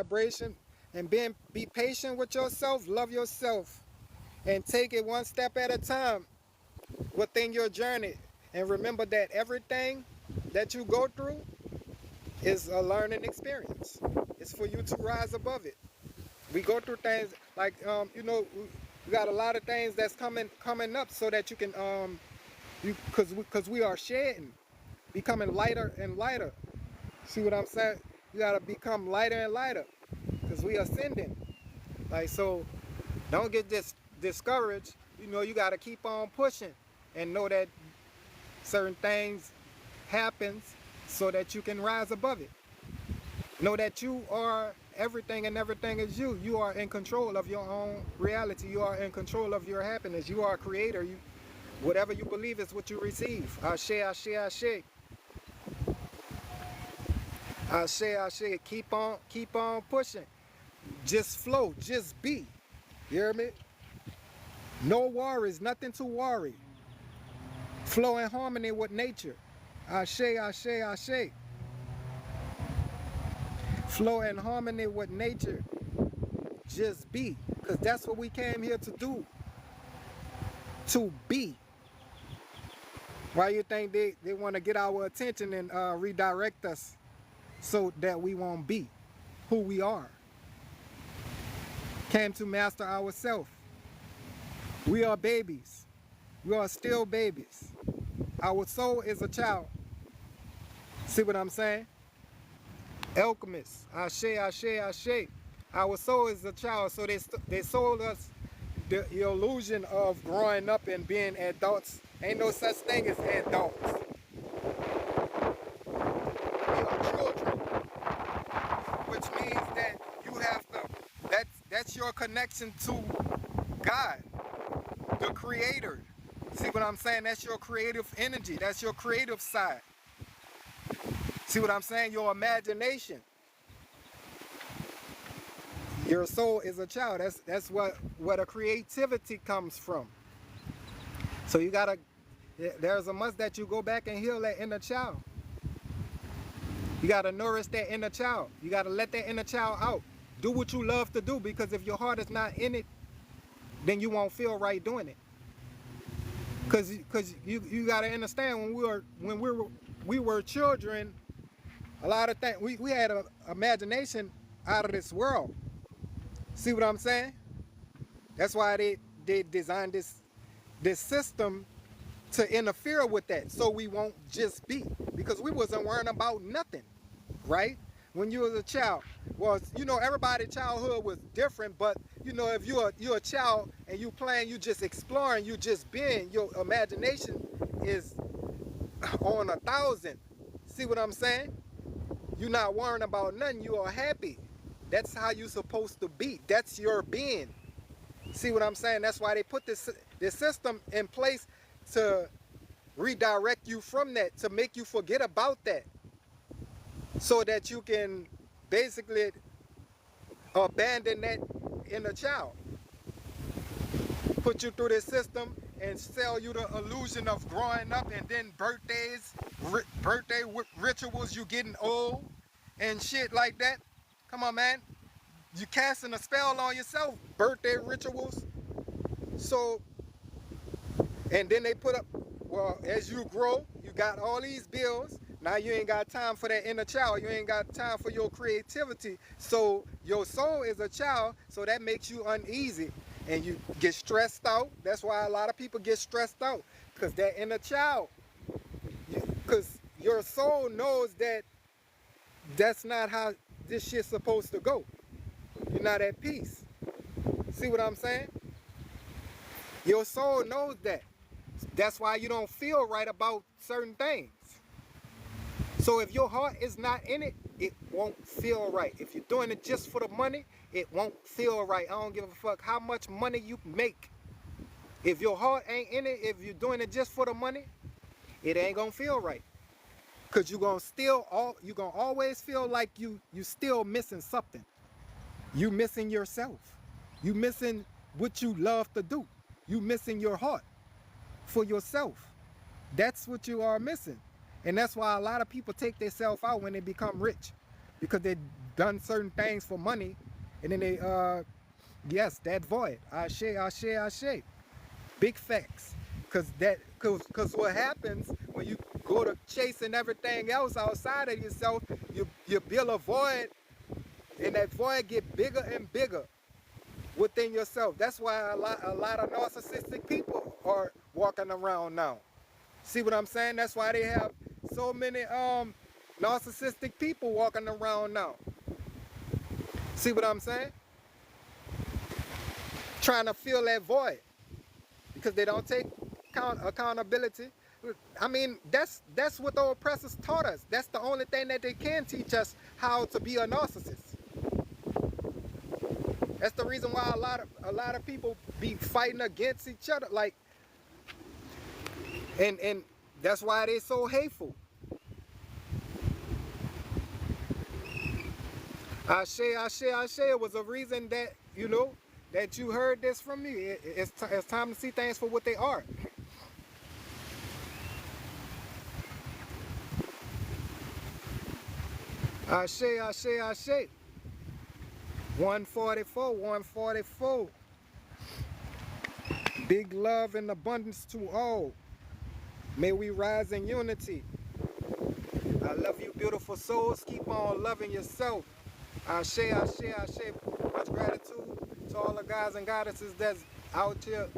vibration, and be patient with yourself, love yourself, and take it one step at a time within your journey. And remember that everything that you go through is a learning experience. It's for you to rise above it. We go through things like we got a lot of things that's coming up so that you can you because we are shedding, becoming lighter and lighter. See what I'm saying? You gotta become lighter and lighter because we are ascending. Like, so don't get discouraged. You gotta keep on pushing and know that certain things happens so that you can rise above it. Know that you are everything and everything is you. You are in control of your own reality. You are in control of your happiness. You are a creator. Whatever you believe is what you receive. Ashe, ashe, ashe. Ashe, ashe. Keep on pushing. Just flow. Just be. You hear me? No worries. Nothing to worry. Flow in harmony with nature. Ashe, ashe, ashe. Flow in harmony with nature. Just be. Because that's what we came here to do. To be. Why you think they want to get our attention and redirect us so that we won't be who we are? Came to master ourselves. We are babies. We are still babies. Our soul is a child. See what I'm saying? Alchemists. Ashe, ashe, ashe. Our soul is a child. So they sold us the illusion of growing up and being adults. Ain't no such thing as adults. We are children, which means that you have to. That's your connection to God, the Creator. See what I'm saying? That's your creative energy. That's your creative side. See what I'm saying? Your imagination. Your soul is a child. That's what a creativity comes from. So there's a must that you go back and heal that inner child. You gotta nourish that inner child. You gotta let that inner child out. Do what you love to do, because if your heart is not in it, then you won't feel right doing it. Cause you gotta understand, we were children, a lot of things we had an imagination out of this world. See what I'm saying? That's why they designed this system to interfere with that, so we won't just be, because we wasn't worrying about nothing, right? When you was a child, well, everybody's childhood was different, but if you're a child and you playing, you just exploring, you just being, your imagination is on 1,000. See what I'm saying? You're not worrying about nothing. You are happy. That's how you supposed to be. That's your being. See what I'm saying? That's why they put this system in place to redirect you from that, to make you forget about that, so that you can basically abandon that inner child. Put you through this system and sell you the illusion of growing up, and then birthday rituals, you getting old and shit like that. Come on, man. You casting a spell on yourself. Birthday rituals. So, and then they put up, well, as you grow, you got all these bills. Now you ain't got time for that inner child. You ain't got time for your creativity. So your soul is a child, so that makes you uneasy. And you get stressed out. That's why a lot of people get stressed out, because that inner child. Because your soul knows that that's not how this shit's supposed to go. You're not at peace. See what I'm saying? Your soul knows that. That's why you don't feel right about certain things. So if your heart is not in it, it won't feel right. If you're doing it just for the money, it won't feel right. I don't give a fuck how much money you make. If your heart ain't in it, if you're doing it just for the money, it ain't gonna feel right. Cause you're gonna always feel like you still missing something. You missing yourself. You missing what you love to do. You missing your heart for yourself. That's what you are missing. And that's why a lot of people take themselves out when they become rich, because they done certain things for money, and then they yes, that void. I say. Big facts. Cause what happens when you go to chasing everything else outside of yourself, you build a void, and that void get bigger and bigger within yourself. That's why a lot of narcissistic people are walking around now. See what I'm saying? That's why they have so many narcissistic people walking around now. See what I'm saying? Trying to fill that void because they don't take accountability. I mean, that's what the oppressors taught us. That's the only thing that they can teach us, how to be a narcissist. That's the reason why a lot of people be fighting against each other, like, and that's why they so hateful. I say it was a reason that, you know, that you heard this from me. It's time to see things for what they are. I say. 144, 144. Big love and abundance to all. May we rise in unity. I love you, beautiful souls. Keep on loving yourself. I say. Much gratitude to all the guys and goddesses that's out here